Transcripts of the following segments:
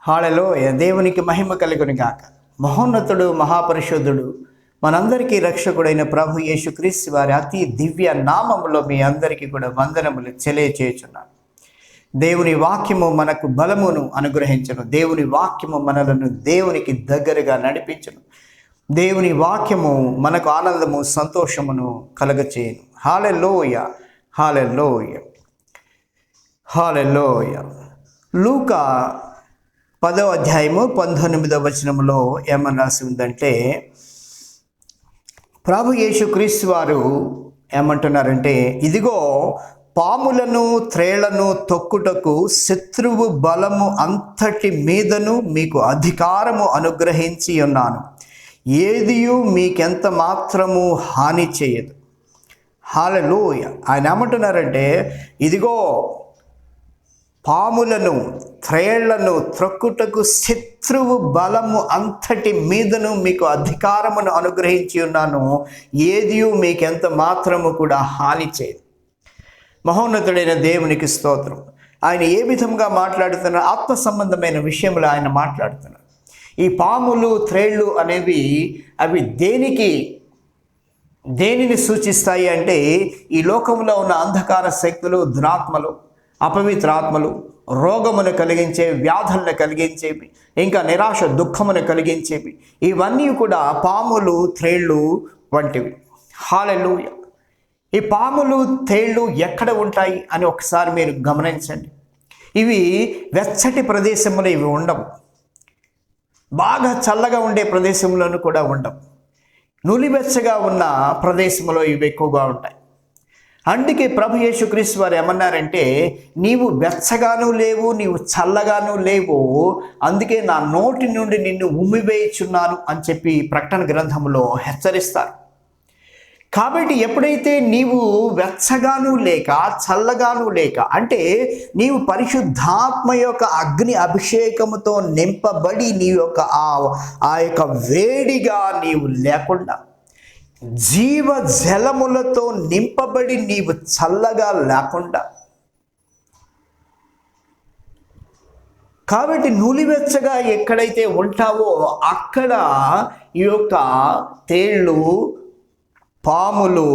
హల్లెలూయా. దేవునికి మహిమ కలుగును గాక. మహోన్నతుడు, మహాపరిశుద్ధుడు, మనందరికీ రక్షకుడైన ప్రభు యేసుక్రీస్తు వారి అతి దివ్య నామములో మీ అందరికీ కూడా వందనములు తెలియచేయుచున్నాను. దేవుని వాక్యము మనకు బలమును అనుగ్రహించును. దేవుని వాక్యము మనలను దేవునికి దగ్గరగా నడిపించును. దేవుని వాక్యము మనకు ఆనందము, సంతోషమును కలగచేయును. హల్లెలూయా, హల్లెలూయా, హల్లెలూయా. లూకా 10వ అధ్యాయము 19వ వచనములో ఏమని రాసి ఉందంటే, ప్రభు యేసుక్రీస్తు వారు ఏమంటున్నారంటే, ఇదిగో పాములను త్రేళ్లను తొక్కుటకు శత్రువు బలము అంతటి మీదను మీకు అధికారము అనుగ్రహించి ఉన్నాను, ఏదియు మీకెంత మాత్రము హాని చేయదు. హల్లెలూయా. ఆయన ఏమంటున్నారంటే, ఇదిగో పాములను త్రేళ్లను త్రొక్కుటకు శత్రువు బలము అంతటి మీదను మీకు అధికారమును అనుగ్రహించి ఉన్నాను, ఏదియు మీకెంత మాత్రము కూడా హాని చేయదు. మహోన్నతుడైన దేవునికి స్తోత్రం. ఆయన ఏ విధంగా మాట్లాడుతున్నారు? ఆత్మ సంబంధమైన విషయంలో ఆయన మాట్లాడుతున్నారు. ఈ పాములు త్రేళ్ళు అనేవి అవి దేనిని సూచిస్తాయి అంటే, ఈ లోకంలో ఉన్న అంధకార శక్తులు, దురాత్మలు, అపవిత్రాత్మలు, రోగమును కలిగించేవి, వ్యాధులను కలిగించేవి, ఇంకా నిరాశ దుఃఖమును కలిగించేవి, ఇవన్నీ కూడా పాములు త్రేళ్ళు వంటివి. హల్లెలూయా. ఈ పాములు తేళ్ళు ఎక్కడ ఉంటాయి అని ఒకసారి మీరు గమనించండి. ఇవి వెచ్చటి ప్రదేశంలో ఇవి ఉండవు. బాగా చల్లగా ఉండే ప్రదేశంలోనూ కూడా ఉండవు. నులివెచ్చగా ఉన్న ప్రదేశంలో ఇవి ఎక్కువగా ఉంటాయి. అందుకే ప్రభు యేసుక్రీస్తు వారు ఏమన్నారంటే, నీవు వెచ్చగాను లేవు, నీవు చల్లగాను లేవు, అందుకే నా నోటి నుండి నిన్ను ఉమ్మివేయుచున్నాను అని చెప్పి ప్రకటన గ్రంథంలో హెచ్చరిస్తారు. కాబట్టి ఎప్పుడైతే నీవు వెచ్చగాను లేక చల్లగాను లేక, అంటే నీవు పరిశుద్ధాత్మ యొక్క అగ్ని అభిషేకముతో నింపబడి నీ యొక్క ఆ యొక్క వేడిగా నీవు లేకుండా, జీవ జలములతో నింపబడి నీవు చల్లగా లేకుండా, కాబట్టి నులివెచ్చగా ఎక్కడైతే ఉంటావో అక్కడ ఈ యొక్క తేళ్ళు, పాములు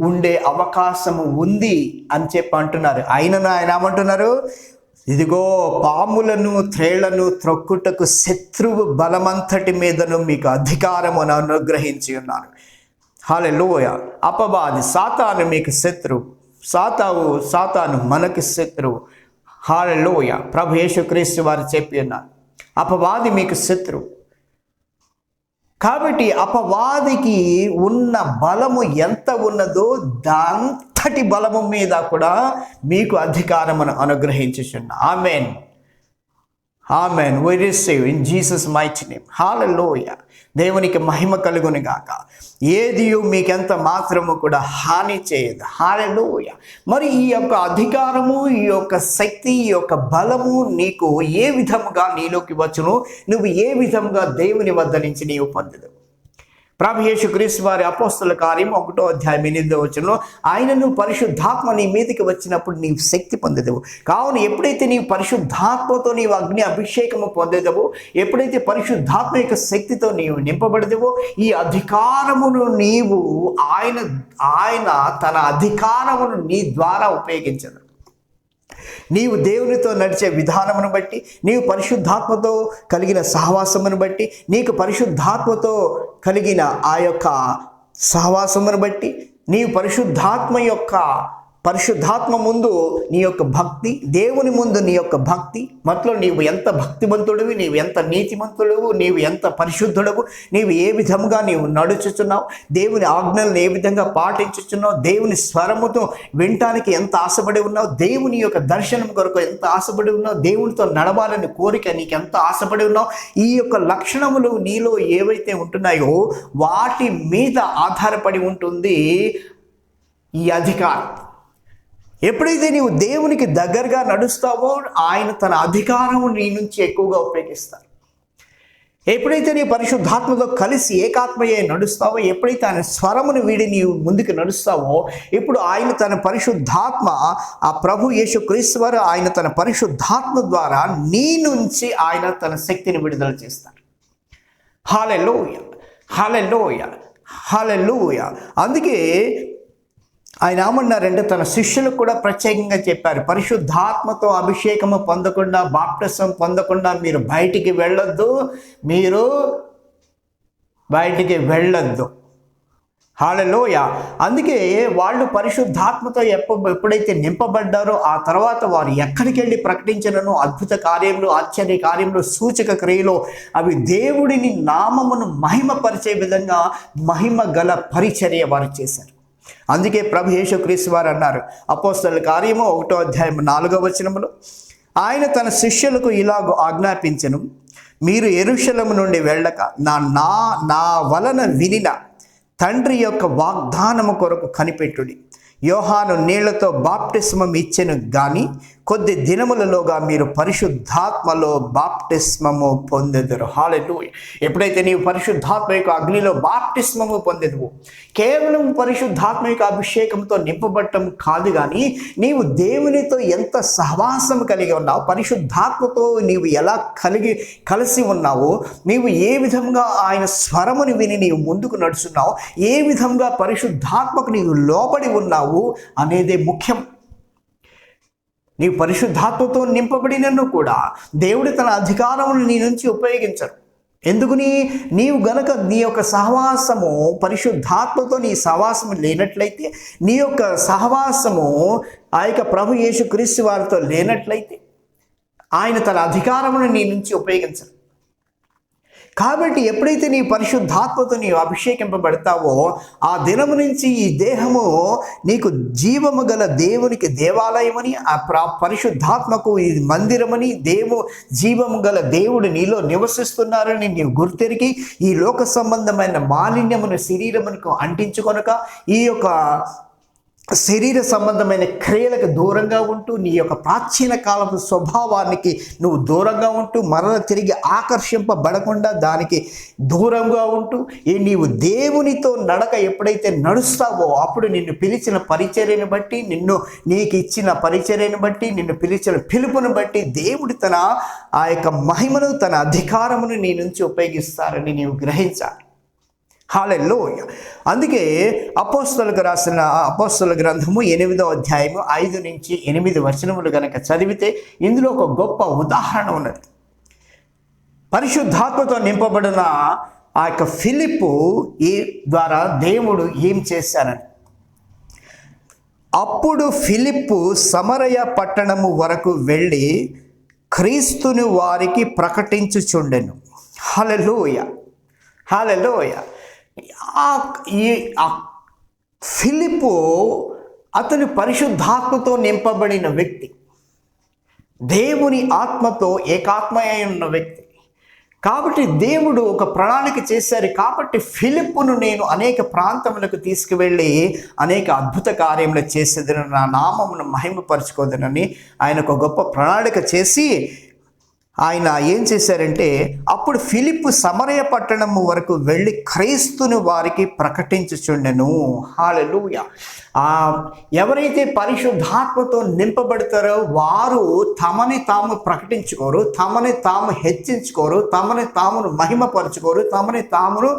ఉండే అవకాశము ఉంది అని చెప్పి అంటున్నారు. ఆయన ఏమంటున్నారు? ఇదిగో పాములను త్రేళ్లను త్రొక్కుటకు శత్రువు బలమంతటి మీదను మీకు అధికారమును అనుగ్రహించి ఉన్నాను. హల్లెలూయా. అపవాది సాతాను మీకు శత్రువు, సాతాను మనకి శత్రువు. హల్లెలూయా. ప్రభు యేసుక్రీస్తు వారు చెప్పి ఉన్నారు, అపవాది మీకు శత్రువు. కాబట్టి అపవాదికి ఉన్న బలము ఎంత ఉన్నదో దాంతటి బలము మీద కూడా మీకు అధికారమును అనుగ్రహించుచున్నా. ఆమెన్, ఆమెన్. We receive in Jesus mighty name. హల్లెలూయా. దేవునికి మహిమ కలుగును గాక. ఏదియు మీకెంత మాత్రము కూడా హాని చేయదు. హల్లెలూయా. మరి ఈ యొక్క అధికారము, ఈ యొక్క శక్తి, ఈ యొక్క బలము నీకు ఏ విధముగా నీలోకి వచ్చును? నువ్వు ఏ విధముగా దేవుని వద్ద నుంచి నీవు పొందదు? ప్రభు యేసుక్రీస్తు వారి అపోస్తల కార్యం 1వ అధ్యాయం 8వ వచనంలో, ఆయనను పరిశుద్ధాత్మ నీ మీదకి వచ్చినప్పుడు నీవు శక్తి పొందేదవు. కావున ఎప్పుడైతే నీవు పరిశుద్ధాత్మతో నీవు అగ్ని అభిషేకము పొందేదవో, ఎప్పుడైతే పరిశుద్ధాత్మ యొక్క శక్తితో నీవు నింపబడదేవో, ఈ అధికారమును నీవు ఆయన తన అధికారమును నీ ద్వారా ఉపయోగించదు. నీవు దేవునితో నడిచే విధానమును బట్టి, నీవు పరిశుద్ధాత్మతో కలిగిన సహవాసమును బట్టి, నీకు పరిశుద్ధాత్మతో కలిగిన ఆ యొక్క సహవాసమును బట్టి, నీవు పరిశుద్ధాత్మ ముందు నీ యొక్క భక్తి, దేవుని ముందు నీ యొక్క భక్తి, మొత్తం నీవు ఎంత భక్తిమంతుడివి, నీవు ఎంత నీతిమంతుడువు, నీవు ఎంత పరిశుద్ధుడవు, నీవు ఏ విధంగా నీవు నడుచుచున్నావు, దేవుని ఆజ్ఞలను ఏ విధంగా పాటించుచున్నావు, దేవుని స్వరముతో వినటానికి ఎంత ఆశపడి ఉన్నావు, దేవుని యొక్క దర్శనం కొరకు ఎంత ఆశపడి ఉన్నావు, దేవునితో నడవాలని కోరిక నీకు ఎంత ఆశపడి ఉన్నావు, ఈ యొక్క లక్షణములు నీలో ఏవైతే ఉంటున్నాయో వాటి మీద ఆధారపడి ఉంటుంది ఈ అధికారం. ఎప్పుడైతే నీవు దేవునికి దగ్గరగా నడుస్తావో ఆయన తన అధికారము నీ నుంచి ఎక్కువగా ఉపయోగిస్తారు. ఎప్పుడైతే నీ పరిశుద్ధాత్మతో కలిసి ఏకాత్మయ్యే నడుస్తావో, ఎప్పుడైతే ఆయన స్వరమును వీడి నీవు ముందుకు నడుస్తావో, ఇప్పుడు ఆయన తన పరిశుద్ధాత్మ, ఆ ప్రభు యేసుక్రీస్తు వారు ఆయన తన పరిశుద్ధాత్మ ద్వారా నీ నుంచి ఆయన తన శక్తిని విడుదల చేస్తారు. హల్లెలూయా, హల్లెలూయా, హల్లెలూయా. అందుకే ఆయన ఏమన్నారంటే తన శిష్యులకు కూడా ప్రత్యేకంగా చెప్పారు, పరిశుద్ధాత్మతో అభిషేకము పొందకుండా, బాప్టిసం పొందకుండా మీరు బయటికి వెళ్ళొద్దు, మీరు బయటికి వెళ్ళొద్దు. హల్లెలూయా. అందుకే వాళ్ళు పరిశుద్ధాత్మతో ఎప్పుడైతే నింపబడ్డారో ఆ తర్వాత వారు ఎక్కడికి వెళ్ళి ప్రకటించినను అద్భుత కార్యములు, ఆశ్చర్య కార్యములు, సూచక క్రియలు, అవి దేవుడిని నామమును మహిమపరిచే విధంగా మహిమ గల పరిచర్య వారు చేశారు. అందుకే ప్రభు యేసుక్రీస్తు వారు అన్నారు, అపోస్తలుల కార్యము 1వ అధ్యాయం 4వ వచనములో, ఆయన తన శిష్యులకు ఇలాగ ఆజ్ఞాపించెను, మీరు యెరూషలేము నుండి వెళ్ళక నా వలన వినిన తండ్రి యొక్క వాగ్దానము కొరకు కనిపెట్టుడి. యోహాను నీళ్లతో బాప్టిస్మం ఇచ్చెను గాని కొద్ది దినములలోగా మీరు పరిశుద్ధాత్మలో బాప్టిస్మము పొందెదరు. హల్లెలూయా. ఎప్పుడైతే నీవు పరిశుద్ధాత్మ యొక్క అగ్నిలో బాప్టిస్మము పొందెదవు, కేవలం పరిశుద్ధాత్మ యొక్క అభిషేకంతో నింపబడటం కాదు, కానీ నీవు దేవునితో ఎంత సహవాసం కలిగి ఉన్నావు, పరిశుద్ధాత్మతో నీవు ఎలా కలిసి ఉన్నావో, నీవు ఏ విధంగా ఆయన స్వరముని విని నీవు ముందుకు నడుచున్నావు, ఏ విధంగా పరిశుద్ధాత్మకు నీవు లోబడి ఉన్నావు అనేదే ముఖ్యం. నీవు పరిశుద్ధాత్మతో నింపబడినను కూడా దేవుడు తన అధికారమును నీ నుంచి ఉపయోగించరు. ఎందుకుని? నీవు గనక నీ యొక్క సహవాసము పరిశుద్ధాత్మతో నీ సహవాసము లేనట్లయితే, నీ యొక్క సహవాసము ఆ యొక్క ప్రభు యేసుక్రీస్తు వారితో లేనట్లయితే ఆయన తన అధికారమును నీ నుంచి ఉపయోగించరు. కాబట్టి ఎప్పుడైతే నీ పరిశుద్ధాత్మతో నీవు అభిషేకింపబడతావో ఆ దినము నుంచి ఈ దేహము నీకు జీవము గల దేవునికి దేవాలయమని, ఆ పరిశుద్ధాత్మకు ఇది మందిరమని, జీవము గల దేవుడు నీలో నివసిస్తున్నారని నీవు గుర్తెరిగి ఈ లోక సంబంధమైన మాలిన్యమును శరీరమునకు అంటించుకొనక, ఈ యొక్క శరీర సంబంధమైన క్రియలకు దూరంగా ఉంటూ, నీ యొక్క ప్రాచీన కాలపు స్వభావానికి నువ్వు దూరంగా ఉంటూ, మరల తిరిగి ఆకర్షింపబడకుండా దానికి దూరంగా ఉంటూ, నీవు దేవునితో నడక ఎప్పుడైతే నడుస్తావో అప్పుడు నిన్ను పిలిచిన పరిచర్యను బట్టి, నీకు ఇచ్చిన పరిచర్యను బట్టి, నిన్ను పిలిచిన పిలుపును బట్టి దేవుడు తన ఆ యొక్క మహిమను, తన అధికారమును నీ నుంచి ఉపయోగిస్తారని నీవు గ్రహించాలి. హల్లెలూయా. అందుకే అపోస్తలులకు రాసిన అపోస్తలుల గ్రంథము 8వ అధ్యాయము 5 నుంచి 8 వచనములు గనక చదివితే ఇందులో ఒక గొప్ప ఉదాహరణ ఉన్నది. పరిశుద్ధాత్మతో నింపబడిన ఆ యొక్క ఫిలిప్పు ద్వారా దేవుడు ఏం చేశారని. అప్పుడు ఫిలిప్పు సమరయ పట్టణము వరకు వెళ్ళి క్రీస్తుని వారికి ప్రకటించుచుండెను. హల్లెలూయా, హల్లెలూయా. ఫిలిప్పు అతను పరిశుద్ధాత్మతో నింపబడిన వ్యక్తి, దేవుని ఆత్మతో ఏకాత్మయ్య ఉన్న వ్యక్తి. కాబట్టి దేవుడు ఒక ప్రణాళిక చేశారు. కాబట్టి ఫిలిప్పును నేను అనేక ప్రాంతములకు తీసుకువెళ్ళి అనేక అద్భుత కార్యములు చేసేదను, నా నామమును మహిమపరచుకోదనని ఆయన ఒక గొప్ప ప్రణాళిక చేసి ఆయన ఏం చేశారంటే, అప్పుడు ఫిలిప్పు సమరయ పట్టణము వరకు వెళ్ళి క్రీస్తుని వారికి ప్రకటించుచుండెను. హల్లెలూయా. ఎవరైతే పరిశుద్ధాత్మతో నింపబడతారో వారు తమని తాము ప్రకటించుకోరు, తమని తాము హెచ్చించుకోరు, తమని తామును మహిమపరచుకోరు, తమని తామును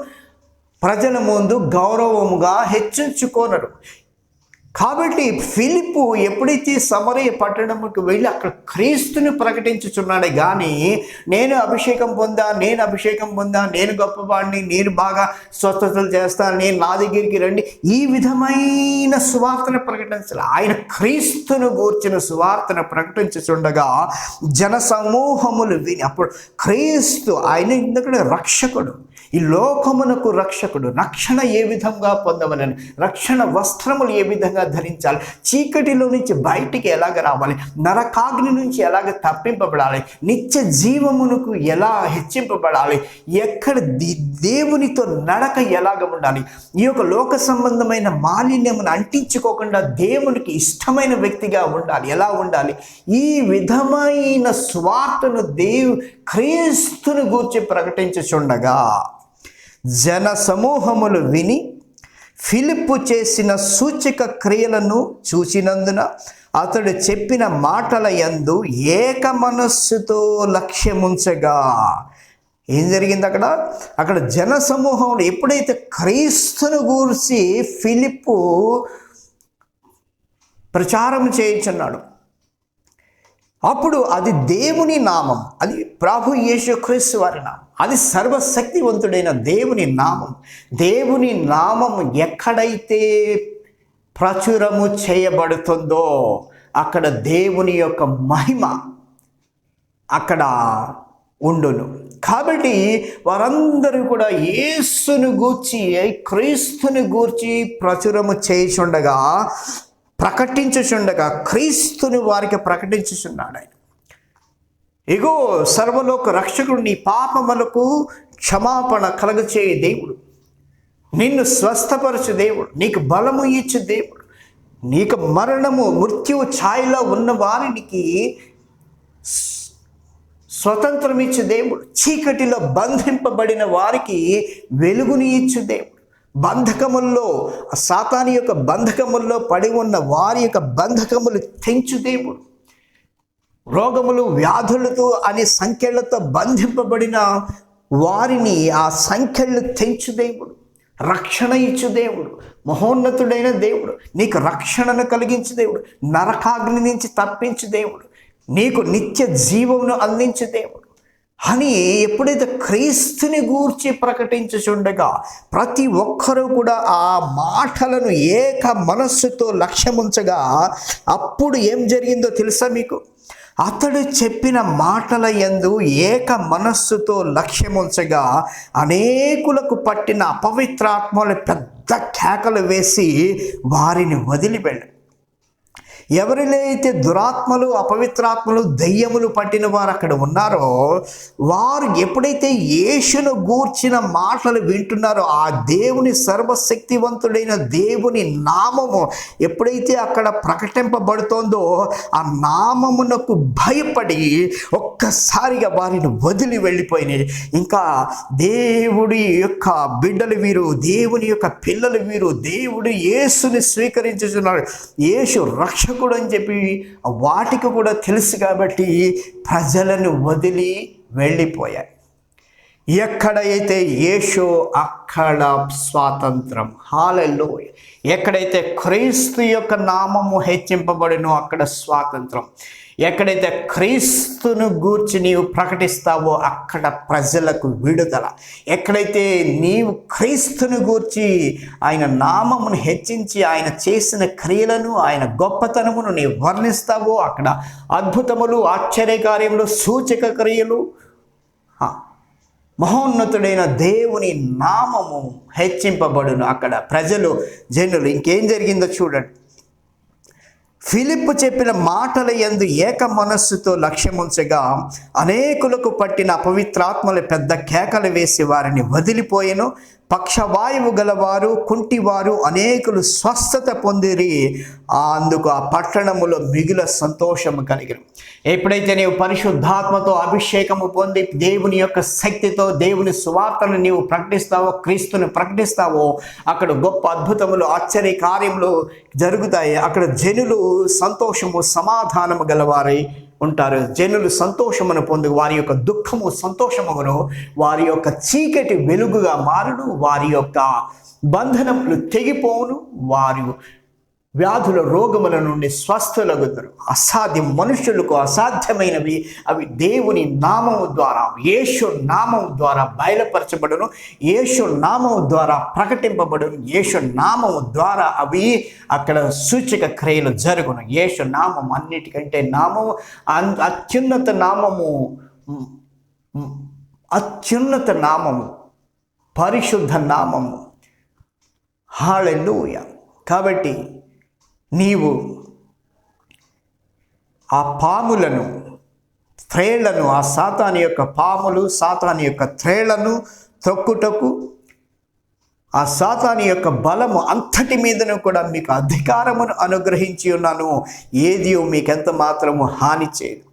ప్రజల ముందు గౌరవముగా హెచ్చించుకోనరు. కాబట్టి ఫిలిప్పు ఎప్పుడైతే సమరయ పట్టణముకు వెళ్ళి అక్కడ క్రీస్తుని ప్రకటించుచున్నాడు కానీ నేను అభిషేకం పొందా, నేను గొప్పవాడిని, నేను బాగా స్వస్థతలు చేస్తాను, నేను నా దగ్గరికి రండి, ఈ విధమైన సువార్తను ప్రకటించాలి. ఆయన క్రీస్తును గూర్చిన సువార్తను ప్రకటించుచుండగా జన సమూహములు విని, అప్పుడు క్రీస్తు ఆయన ఎందుకంటే రక్షకుడు, ఈ లోకమునకు రక్షకుడు, రక్షణ ఏ విధంగా పొందవలని, రక్షణ వస్త్రములు ఏ విధంగా ధరించాలి, చీకటిలో నుంచి బయటికి ఎలాగ రావాలి, నరకాగ్ని నుంచి ఎలాగ తప్పింపబడాలి, నిత్య జీవమునకు ఎలా హెచ్చింపబడాలి, ఎక్కడ దేవునితో నడక ఎలాగ ఉండాలి, ఈ యొక్క లోక సంబంధమైన మాలిన్యమును అంటించుకోకుండా దేవునికి ఇష్టమైన వ్యక్తిగా ఉండాలి, ఎలా ఉండాలి, ఈ విధమైన స్వార్థను క్రీస్తుని గూర్చి ప్రకటించుచుండగా జన సమూహములు విని ఫిలిప్పు చేసిన సూచక క్రియలను చూచినందున అతడు చెప్పిన మాటల యందు ఏక మనస్సుతో లక్ష్యముంచగా. ఏం జరిగింది అక్కడ జన సమూహంలో ఎప్పుడైతే క్రీస్తును గూర్చి ఫిలిప్పు ప్రచారం చేయించున్నాడు, అప్పుడు అది దేవుని నామం, అది ప్రభు యేసుక్రీస్తు వారి నామం, అది సర్వశక్తివంతుడైన దేవుని నామం. దేవుని నామం ఎక్కడైతే ప్రచురము చేయబడుతుందో అక్కడ దేవుని యొక్క మహిమ అక్కడ ఉండును. కాబట్టి వారందరూ కూడా యేసును గూర్చి, క్రీస్తుని గూర్చి ప్రచురము చేయుచుండగా, ప్రకటించుచుండగా, క్రీస్తుని వారికి ప్రకటించుచున్నాడు ఆయన. ఇగో సర్వలోక రక్షకుడు, నీ పాపములకు క్షమాపణ కలగచేయ దేవుడు, నిన్ను స్వస్థపరచు దేవుడు, నీకు బలము ఇచ్చు దేవుడు, నీకు మరణము మృత్యువు ఛాయలో ఉన్న వారికి స్వతంత్రం ఇచ్చు దేవుడు, చీకటిలో బంధింపబడిన వారికి వెలుగుని ఇచ్చు దేవుడు, బంధకముల్లో సాతాను యొక్క బంధకముల్లో పడి ఉన్న వారి యొక్క బంధకములు తెంచు దేవుడు, రోగములు వ్యాధులతో అనే సంఖ్యలతో బంధింపబడిన వారిని ఆ సంఖ్యలు తెంచు దేవుడు, రక్షణ ఇచ్చు దేవుడు, మహోన్నతుడైన దేవుడు, నీకు రక్షణను కలిగించు దేవుడు, నరకాగ్ని నుంచి తప్పించు దేవుడు, నీకు నిత్య జీవమును అందించు దేవుడు అని ఎప్పుడైతే క్రీస్తుని గూర్చి ప్రకటించుచుండగా ప్రతి ఒక్కరూ కూడా ఆ మాటలను ఏక మనస్సుతో లక్ష్యముంచగా, అప్పుడు ఏం జరిగిందో తెలుసా మీకు? అతడు చెప్పిన మాటల యందు ఏక మనస్సుతో లక్ష్యముంచగా అనేకులకు పట్టిన అపవిత్రాత్మలు పెద్ద కేకలు వేసి వారిని వదిలిపెట్టారు. ఎవరిలో అయితే దురాత్మలు, అపవిత్రాత్మలు, దయ్యములు పట్టిన వారు అక్కడ ఉన్నారో వారు ఎప్పుడైతే యేసును గూర్చిన మాటలు వింటున్నారో, ఆ దేవుని సర్వశక్తివంతుడైన దేవుని నామము ఎప్పుడైతే అక్కడ ప్రకటింపబడుతోందో ఆ నామమునకు భయపడి ఒక్కసారిగా వారిని వదిలి వెళ్ళిపోయినాయి. ఇంకా దేవుడి యొక్క బిడ్డలు వీరు, దేవుని యొక్క పిల్లలు వీరు, దేవుడు యేసుని స్వీకరించుచున్నాడు, యేసు రక్షకుడు అని చెప్పి వాటికి కూడా తెలుసు కాబట్టి ప్రజలను వదిలి వెళ్ళిపోయాయి. ఎక్కడైతే యేసు అక్కడ స్వాతంత్రం. హల్లెలూయా. ఎక్కడైతే క్రీస్తు యొక్క నామము హెచ్చింపబడినో అక్కడ స్వాతంత్రం. ఎక్కడైతే క్రీస్తును గూర్చి నీవు ప్రకటిస్తావో అక్కడ ప్రజలకు విడుదల. ఎక్కడైతే నీవు క్రీస్తును గూర్చి ఆయన నామమును హెచ్చించి ఆయన చేసిన క్రియలను, ఆయన గొప్పతనమును నీవు వర్ణిస్తావో అక్కడ అద్భుతములు, ఆశ్చర్యకార్యములు, సూచక క్రియలు, మహోన్నతుడైన దేవుని నామము హెచ్చింపబడును. అక్కడ ప్రజలు, జనులు. ఇంకేం జరిగిందో చూడండి. ఫిలిప్పు చెప్పిన మాటల యందు ఏక మనస్సుతో లక్ష్యముంచగా అనేకులకు పట్టిన అపవిత్రాత్మలు పెద్ద కేకలు వేసి వారిని వదిలిపోయెను. పక్షవాయువు గలవారు, కుంటివారు అనేకులు స్వస్థత పొందిరి. అందుకు ఆ పట్టణములో మిగుల సంతోషము కలిగిన. ఎప్పుడైతే నీవు పరిశుద్ధాత్మతో అభిషేకము పొంది దేవుని యొక్క శక్తితో దేవుని సువార్తను నీవు ప్రకటిస్తావో, క్రీస్తుని ప్రకటిస్తావో అక్కడ గొప్ప అద్భుతములు, ఆశ్చర్య కార్యములు జరుగుతాయి. అక్కడ జనులు సంతోషము, సమాధానము గలవారై ఉంటారు. జనులు సంతోషమును పొందు, వారి యొక్క దుఃఖము సంతోషమును, వారి యొక్క చీకటి వెలుగుగా మారును, వారి యొక్క బంధనములు తెగిపోవును, వారు వ్యాధుల రోగముల నుండి స్వస్థులగుదురు. అసాధ్యం, మనుషులకు అసాధ్యమైనవి అవి దేవుని నామము ద్వారా, యేసు నామము ద్వారా బయలుపరచబడును, యేసు నామము ద్వారా ప్రకటింపబడును, యేసు నామము ద్వారా అవి అక్కడ సూచక క్రియలు జరుగును. యేసు నామం అన్నిటికంటే నామము, అత్యున్నత నామము, అత్యున్నత నామము, పరిశుద్ధ నామము. హల్లెలూయా. కాబట్టి నీవు ఆ పాములను, త్రేళ్లను, ఆ సాతాను యొక్క పాములు, సాతాను యొక్క త్రేళ్లను త్రొక్కుటకు ఆ సాతాను యొక్క బలము అంతటి మీదను కూడా మీకు అధికారమును అనుగ్రహించి ఉన్నాను, ఏది మీకెంత మాత్రము హాని చేయదు.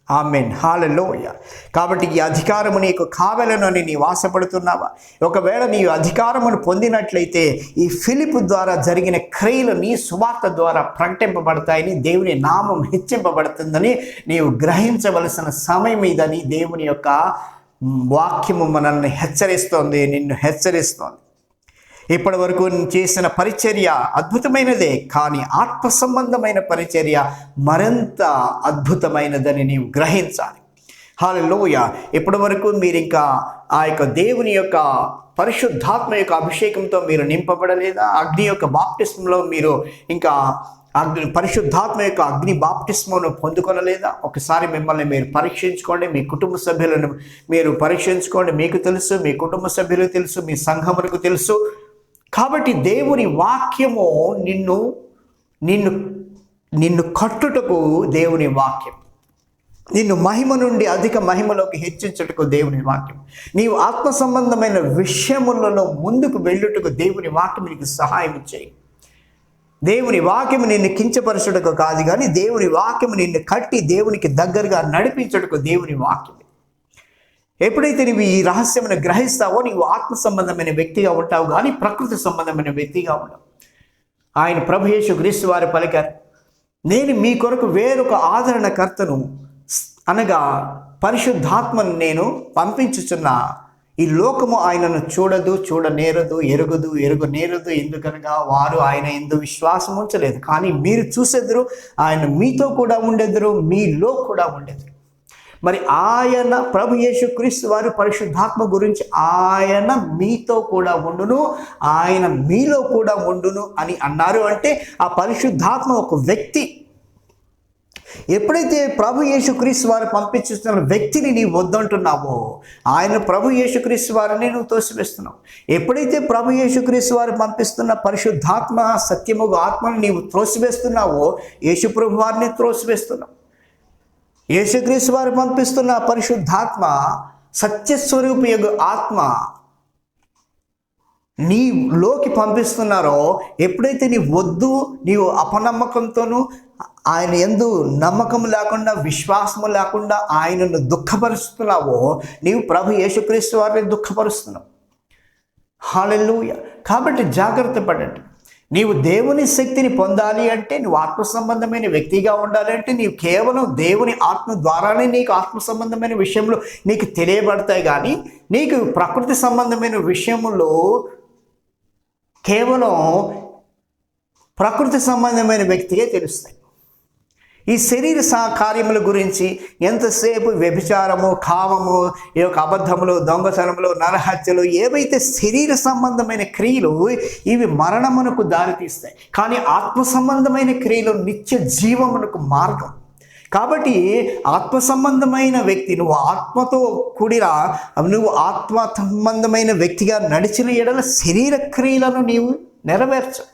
ఆమేన్, హల్లెలూయా. కాబట్టి ఈ అధికారము నీకు కావాలని నీవు ఆశపడుతున్నావా? ఒకవేళ నీవు అధికారమును పొందినట్లయితే ఈ ఫిలిప్పు ద్వారా జరిగిన క్రియలు నీ సువార్త ద్వారా ప్రకటింపబడతాయని, దేవుని నామం హెచ్చింపబడుతుందని నీవు గ్రహించవలసిన సమయం ఇదని దేవుని యొక్క వాక్యము మనల్ని హెచ్చరిస్తోంది, నిన్ను హెచ్చరిస్తోంది. ఇప్పటి వరకు చేసిన పరిచర్య అద్భుతమైనదే, కానీ ఆత్మ సంబంధమైన పరిచర్య మరింత అద్భుతమైనదని నీవు గ్రహించాలి. హల్లెలూయా. ఇప్పటి వరకు మీరు ఇంకా ఆ యొక్క దేవుని యొక్క పరిశుద్ధాత్మ యొక్క అభిషేకంతో మీరు నింపబడలేదా? అగ్ని యొక్క బాప్టిస్మంలో మీరు ఇంకా పరిశుద్ధాత్మ యొక్క అగ్ని బాప్టిస్మను పొందుకొనలేదా? ఒకసారి మిమ్మల్ని మీరు పరీక్షించుకోండి, మీ కుటుంబ సభ్యులను మీరు పరీక్షించుకోండి. మీకు తెలుసు, మీ కుటుంబ సభ్యులకు తెలుసు, మీ సంఘములకు తెలుసు. కాబట్టి దేవుని వాక్యము నిన్ను కట్టుటకు దేవుని వాక్యం, నిన్ను మహిమ నుండి అధిక మహిమలోకి హెచ్చించుటకు దేవుని వాక్యం, నీవు ఆత్మ సంబంధమైన విషయములలో ముందుకు వెళ్ళుటకు దేవుని వాక్యం నీకు సహాయం చేయి. దేవుని వాక్యము నిన్ను కించపరచుటకు కాదు, కానీ దేవుని వాక్యము నిన్ను కట్టి దేవునికి దగ్గరగా నడిపించుటకు దేవుని వాక్యం. ఎప్పుడైతే నీవు ఈ రహస్యమును గ్రహిస్తావో నీవు ఆత్మ సంబంధమైన వ్యక్తిగా ఉంటావు, కానీ ప్రకృతి సంబంధమైన వ్యక్తిగా ఉండవు. ఆయన ప్రభు యేసు క్రీస్తు వారు పలికారు, నేను మీ కొరకు వేరొక ఆదరణకర్తను అనగా పరిశుద్ధాత్మను నేను పంపించుచున్నా, ఈ లోకము ఆయనను చూడదు, చూడనేరదు, ఎరుగనేరదు. ఎందుకనగా వారు ఆయన యందు విశ్వాసం ఉంచలేదు. కానీ మీరు చూసెదరు, ఆయన మీతో కూడా ఉండెదరు, మీలో కూడా ఉండెదరు. మరి ఆయన ప్రభు యేసు క్రీస్తు వారు పరిశుద్ధాత్మ గురించి ఆయన మీతో కూడా ఉండును, ఆయన మీలో కూడా ఉండును అని అన్నారు. అంటే ఆ పరిశుద్ధాత్మ ఒక వ్యక్తి. ఎప్పుడైతే ప్రభు యేసు క్రీస్తు వారు పంపించుతున్న వ్యక్తిని నీవు వద్దంటున్నావో, ఆయన ప్రభు యేసు క్రీస్తు వారిని నువ్వు తోసివేస్తున్నావు. ఎప్పుడైతే ప్రభు యేసు క్రీస్తు వారు పంపిస్తున్న పరిశుద్ధాత్మ సత్యముగా ఆత్మను నీవు త్రోసివేస్తున్నావో, యేసు ప్రభు వారిని త్రోసివేస్తున్నావు. యేసుక్రీస్తు వారు పంపిస్తున్న పరిశుద్ధాత్మ సత్యస్వరూపయోగ ఆత్మ నీలోకి పంపిస్తున్నారో, ఎప్పుడైతే నీవు అపనమ్మకంతోనూ ఆయన యందు నమ్మకం లేకుండా, విశ్వాసము లేకుండా ఆయనను దుఃఖపరుస్తున్నావో, నీవు ప్రభు యేసుక్రీస్తు వారిని దుఃఖపరుస్తున్నావు. హల్లెలూయా. కాబట్టి జాగ్రత్త పడండి. నీవు దేవుని శక్తిని పొందాలి అంటే, నువ్వు ఆత్మ సంబంధమైన వ్యక్తిగా ఉండాలి అంటే, నీవు కేవలం దేవుని ఆత్మ ద్వారానే నీకు ఆత్మ సంబంధమైన విషయంలో నీకు తెలియబడతాయి. కానీ నీకు ప్రకృతి సంబంధమైన విషయంలో కేవలం ప్రకృతి సంబంధమైన వ్యక్తిగా తెలుస్తాయి. ఈ శరీర కార్యముల గురించి ఎంతసేపు వ్యభిచారము, కామము, ఈ యొక్క అబద్ధములు, దొంగతనములు, నరహత్యలు, ఏవైతే శరీర సంబంధమైన క్రియలు ఇవి మరణమునకు దారితీస్తాయి. కానీ ఆత్మ సంబంధమైన క్రియలు నిత్య జీవమునకు మార్గం. కాబట్టి ఆత్మ సంబంధమైన వ్యక్తి, నువ్వు ఆత్మతో కూడిన, నువ్వు ఆత్మ సంబంధమైన వ్యక్తిగా నడిచిన ఎడల శరీర క్రియలను నీవు నెరవేర్చు.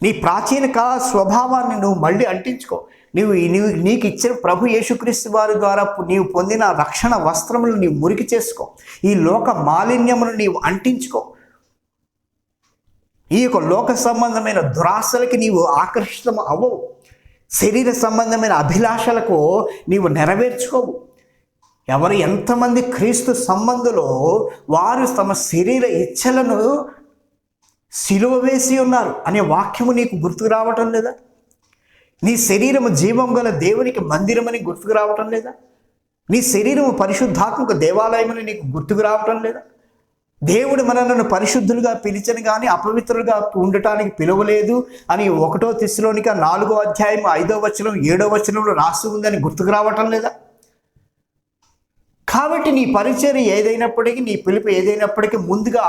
నీ ప్రాచీన స్వభావాన్ని నువ్వు మళ్ళీ అంటించుకో. నీకు ఇచ్చిన ప్రభు యేసుక్రీస్తు వారి ద్వారా నీవు పొందిన రక్షణ వస్త్రములు నీవు మురికి చేసుకో. ఈ లోక మాలిన్యమును నీవు అంటించుకో. ఈ యొక్క లోక సంబంధమైన దురాశలకి నీవు ఆకర్షితం అవ్వవు. శరీర సంబంధమైన అభిలాషలకు నీవు నెరవేర్చుకోవు. ఎంతమంది క్రీస్తు సంబంధులో వారు తమ శరీర ఇచ్ఛలను సిలువ వేసి ఉన్నారు అనే వాక్యము నీకు గుర్తుకు రావటం లేదా? నీ శరీరము జీవం గల దేవునికి మందిరమని గుర్తుకు రావటం లేదా? నీ శరీరము పరిశుద్ధాత్మక దేవాలయమని నీకు గుర్తుకు రావటం లేదా? దేవుడు మనలను పరిశుద్ధులుగా పిలిచను కానీ అపవిత్రులుగా ఉండటానికి పిలవలేదు అని 1 తెస్సలోనిక 4వ అధ్యాయం 5వ వచనం 7వ వచనంలో రాసి ఉందని గుర్తుకు రావటం లేదా? కాబట్టి నీ పరిచర్య ఏదైనప్పటికీ, నీ పిలుపు ఏదైనప్పటికీ ముందుగా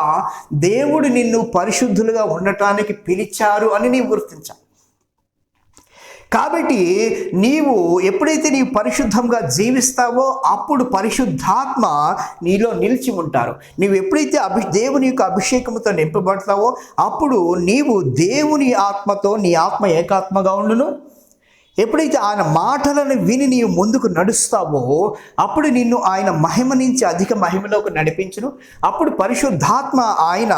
దేవుడు నిన్ను పరిశుద్ధులుగా ఉండటానికి పిలిచారు అని నీవు గుర్తించాలి. కాబట్టి నీవు ఎప్పుడైతే నీవు పరిశుద్ధంగా జీవిస్తావో అప్పుడు పరిశుద్ధాత్మ నీలో నిలిచి ఉంటారు. నీవు ఎప్పుడైతే దేవుని యొక్క అభిషేకంతో నింపబడతావో అప్పుడు నీవు దేవుని ఆత్మతో, నీ ఆత్మ ఏకాత్మగా ఉండును. ఎప్పుడైతే ఆయన మాటలను విని నీవు ముందుకు నడుస్తావో అప్పుడు నిన్ను ఆయన మహిమ నుంచి అధిక మహిమలోకి నడిపించును. అప్పుడు పరిశుద్ధాత్మ ఆయన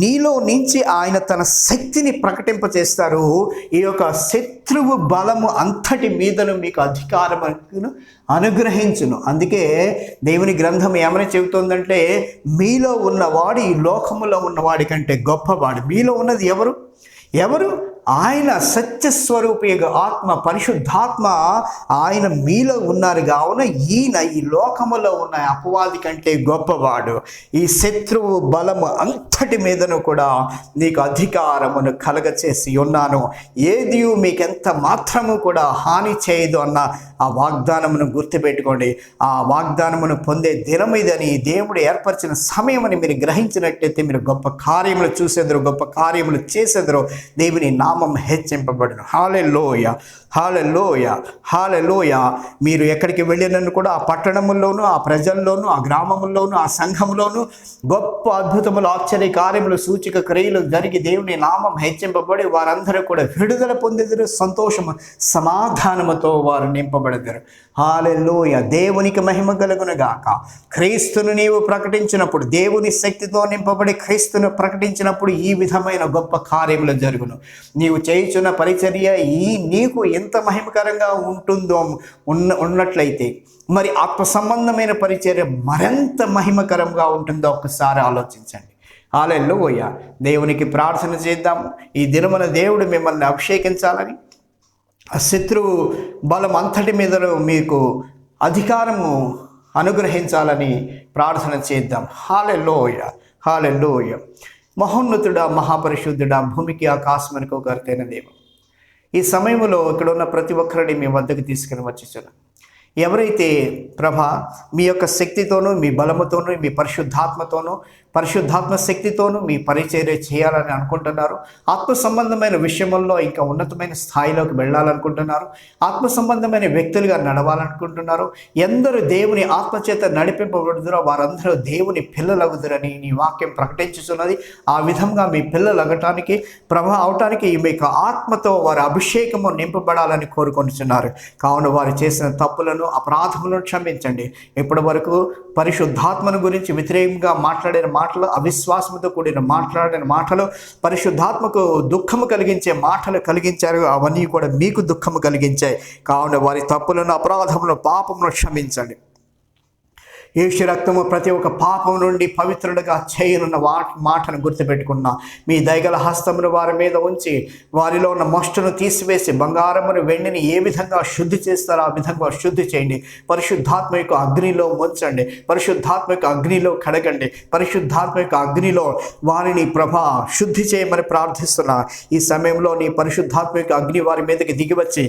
నీలో నుంచి ఆయన తన శక్తిని ప్రకటింపచేస్తారు. ఈ యొక్క శత్రువు బలము అంతటి మీదను మీకు అధికారమును అనుగ్రహించును. అందుకే దేవుని గ్రంథం ఏమని చెబుతోందంటే, మీలో ఉన్నవాడు ఈ లోకములో ఉన్నవాడి కంటే గొప్పవాడు. మీలో ఉన్నది ఎవరు? ఆయన సత్యస్వరూపి ఆత్మ, పరిశుద్ధాత్మ ఆయన మీలో ఉన్నారు. కావున ఈయన ఈ లోకములో ఉన్న అపవాది కంటే గొప్పవాడు. ఈ శత్రువు బలము అంతటి మీదను కూడా నీకు అధికారమును కలగచేసి ఉన్నాను. ఏది మీకెంత మాత్రము కూడా హాని చేయదు అన్న ఆ వాగ్దానమును గుర్తుపెట్టుకోండి. ఆ వాగ్దానమును పొందే దినం ఇదని, దేవుడు ఏర్పరిచిన సమయమని మీరు గ్రహించినట్లయితే మీరు గొప్ప కార్యములు చూసేదరు, గొప్ప కార్యములు చేసేదరు. దేవుని నామం హెచ్చింపబడును. హల్లెలూయా, హల్లెలూయా, హల్లెలూయా. మీరు ఎక్కడికి వెళ్ళినను కూడా ఆ పట్టణముల్లోనూ, ఆ ప్రజల్లోనూ, ఆ గ్రామముల్లోనూ, ఆ సంఘంలోనూ గొప్ప అద్భుతములు, ఆశ్చర్య కార్యములు, సూచక క్రియలు జరిగి దేవుని నామం హెచ్చింపబడి వారందరూ కూడా విడుదల పొందేదరు, సంతోషము సమాధానముతో వారు నింపబడతారు. హల్లెలూయా. దేవునికి మహిమ కలుగును గాక. క్రీస్తును నీవు ప్రకటించినప్పుడు, దేవుని శక్తితో నింపబడి క్రీస్తును ప్రకటించినప్పుడు ఈ విధమైన గొప్ప కార్యములు జరుగును. నీవు చేయుచున్న పరిచర్య నీకు ఎంత మహిమకరంగా ఉంటుందో ఉన్నట్లయితే మరి ఆత్మ సంబంధమైన పరిచర్య మరింత మహిమకరంగా ఉంటుందో ఒకసారి ఆలోచించండి. హల్లెలూయా. దేవునికి ప్రార్థన చేద్దాం. ఈ దినమున దేవుడు మిమ్మల్ని అభిషేకించాలని, ఆ శత్రువు బలం అంతటి మీద మీకు అధికారము అనుగ్రహించాలని ప్రార్థన చేద్దాం. హల్లెలూయా, హల్లెలూయా. మహోన్నతుడా, మహాపరిశుద్ధుడా, భూమికి ఆకాశమునకు కర్తైన దేవ, ఈ సమయంలో ఇక్కడ ఉన్న ప్రతి ఒక్కరిని మీ వద్దకు తీసుకుని వచ్చేసాను. ఎవరైతే ప్రభా మీ యొక్క శక్తితోనూ, మీ బలముతోనూ, మీ పరిశుద్ధాత్మ శక్తితోనూ మీ పరిచర్య చేయాలని అనుకుంటున్నారు, ఆత్మ సంబంధమైన విషయంలో ఇంకా ఉన్నతమైన స్థాయిలోకి వెళ్ళాలనుకుంటున్నారు, ఆత్మ సంబంధమైన వ్యక్తులుగా నడవాలనుకుంటున్నారు, ఎందరు దేవుని ఆత్మచేత నడిపింపబడుదురో వారందరూ దేవుని పిల్లలగుదురని నీ వాక్యం ప్రకటించుతున్నది. ఆ విధంగా మీ పిల్లలు అగటానికి, ప్రభా అవటానికి మీకు ఆత్మతో వారి అభిషేకము నింపబడాలని కోరుకొనిచున్నారు. కావున వారు చేసిన తప్పులను, అపరాధములను క్షమించండి. ఇప్పటి వరకు పరిశుద్ధాత్మను గురించి వ్యతిరేకంగా మాట్లాడిన మాటలు, అవిశ్వాసంతో కూడిన మాట్లాడిన మాటలు, పరిశుద్ధాత్మకు దుఃఖము కలిగించే మాటలు కలిగించారు. అవన్నీ కూడా మీకు దుఃఖము కలిగించాయి. కావున వారి తప్పులను, అపరాధములను, పాపములను క్షమించండి. యేసు రక్తము ప్రతి ఒక్క పాపం నుండి పవిత్రుడిగా చేయనున్న మాటను గుర్తుపెట్టుకున్నా. మీ దయగల హస్తమును వారి మీద ఉంచి వారిలో ఉన్న మొష్టను తీసివేసి బంగారమును, వెండిని ఏ విధంగా శుద్ధి చేస్తారో ఆ విధంగా శుద్ధి చేయండి. పరిశుద్ధాత్మ యొక్క అగ్నిలో ముంచండి, పరిశుద్ధాత్మ యొక్క అగ్నిలో కడగండి, పరిశుద్ధాత్మ యొక్క అగ్నిలో వారిని ప్రభా శుద్ధి చేయమని ప్రార్థిస్తున్నా. ఈ సమయంలో నీ పరిశుద్ధాత్మ యొక్క అగ్ని వారి మీదకి దిగివచ్చి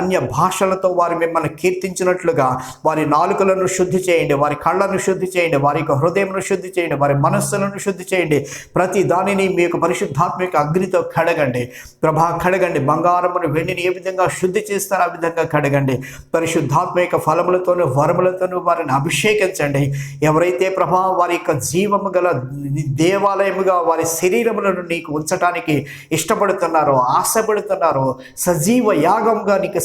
అన్య భాషలతో వారి మిమ్మల్ని కీర్తించినట్లుగా వారి నాలుకలను శుద్ధి చేయండి, వారి కళ్ళను శుద్ధి చేయండి, వారి యొక్క హృదయమును శుద్ధి చేయండి, వారి మనస్సులను శుద్ధి చేయండి. ప్రతి దానిని మీ యొక్క పరిశుద్ధాత్మ యొక్క అగ్నితో కడగండి ప్రభా, కడగండి. బంగారమును, వెండిని ఏ విధంగా శుద్ధి చేస్తారో ఆ విధంగా కడగండి. పరిశుద్ధాత్మ యొక్క ఫలములతోనూ వరములతోనూ వారిని అభిషేకించండి. ఎవరైతే ప్రభా వారి యొక్క జీవము గల దేవాలయముగా వారి శరీరములను నీకు ఉంచటానికి ఇష్టపడుతున్నారో, ఆశపడుతున్నారో, సజీవ యాగంగా నీకు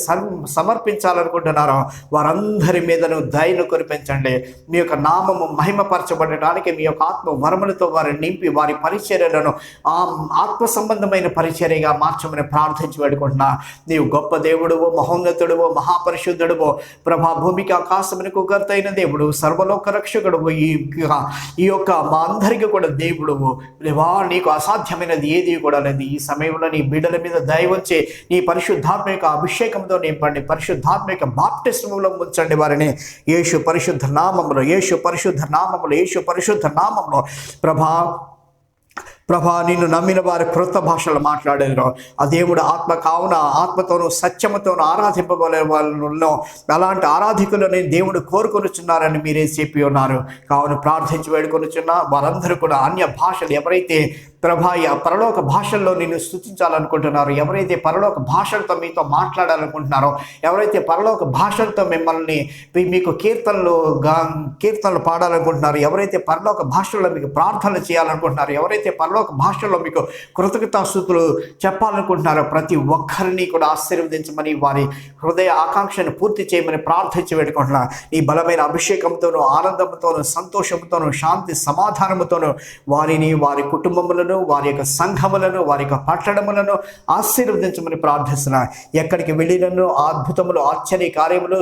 సమర్పించాలనుకుంటున్నారో వారందరి మీదను దయను కురిపించండి. మీ యొక్క నామము మహిమపరచబడడానికి మీ యొక్క ఆత్మ వరములతో వారిని నింపి వారి పరిచర్యలను ఆత్మ సంబంధమైన పరిచర్యగా మార్చమని ప్రార్థించి వేడుకుంటున్నా. నీవు గొప్ప దేవుడువో, మహోన్నతుడువో, మహాపరిశుద్ధుడువో, ప్రభా భూమికి ఆకాశమునకు కర్తైన దేవుడు, సర్వలోక రక్షకుడువు, ఈ యొక్క మా అందరికీ కూడా దేవుడువు. నీకు అసాధ్యమైనది ఏది కూడా లేదు. ఈ సమయంలో నీ బిడ్డల మీద దయ ఉంచి నీ పరిశుద్ధాత్మ యొక్క అభిషేకంతో నింపండి, పరిశుద్ధాత్మ యొక్క బాప్టిస్మములో ఉంచండి వారిని. యేసు పరిశుద్ధ నామములో, యేసు పరిశుద్ధ నామములో, యేసు పరిశుద్ధ నామములో ప్రభా నిన్ను నమ్మిన వారు క్రొత్త భాషలు మాట్లాడారు. ఆ దేవుడు ఆత్మ కావున ఆత్మతోనూ సత్యముతోనూ ఆరాధింపబడే వాళ్ళలో అలాంటి ఆరాధికులని దేవుడు కోరుకొనుచున్నారని మీరే చెప్పి ఉన్నారు. కావున ప్రార్థించి వేడుకొనుచున్నా వారందరూ కూడా అన్య భాషలు ఎవరైతే ప్రభా ఆ పరలోక భాషల్లో నిన్ను స్తుతించాలనుకుంటున్నారో, ఎవరైతే పరలోక భాషలతో మీతో మాట్లాడాలనుకుంటున్నారో, ఎవరైతే పరలోక భాషలతో మిమ్మల్ని మీకు కీర్తనలు పాడాలనుకుంటున్నారో, ఎవరైతే పరలోక భాషల్లో మీకు ప్రార్థనలు చేయాలనుకుంటున్నారో, ఎవరైతే పరలోక భాషల్లో మీకు కృతజ్ఞతాస్తుతులు చెప్పాలనుకుంటున్నారో, ప్రతి ఒక్కరిని కూడా ఆశీర్వదించమని, వారి హృదయ ఆకాంక్షను పూర్తి చేయమని ప్రార్థించి పెట్టుకుంటున్నా. ఈ బలమైన అభిషేకంతోనూ, ఆనందంతోనూ, సంతోషంతోనూ, శాంతి సమాధానముతోనూ వారిని, వారి కుటుంబములను, వారి యొక్క సంఘములను, వారి యొక్క పట్టణములను ఆశీర్వదించమని ప్రార్థిస్తున్నా. ఎక్కడికి వెళ్ళినను అద్భుతములు, ఆశ్చర్య కార్యములు,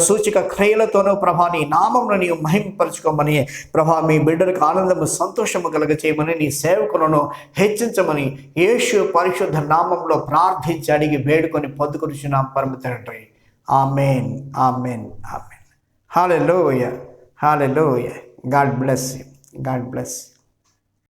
సూచక క్రియలతోనూ ప్రభా నీ నామమును నీవు మహిమపరచుకోమని, ప్రభా మీ బిడ్డలకు ఆనందము, సంతోషము కలుగ చేయమని, నీ సేవకులను హెచ్చించమని యేసు పరిశుద్ధ నామంలో ప్రార్థించి అడిగి వేడుకొని పొందుకొనిచున్నాం పరమ తండ్రి. ఆమేన్, ఆమేన్, ఆమేన్. హల్లెలూయా, హల్లెలూయా. God bless you, God bless you.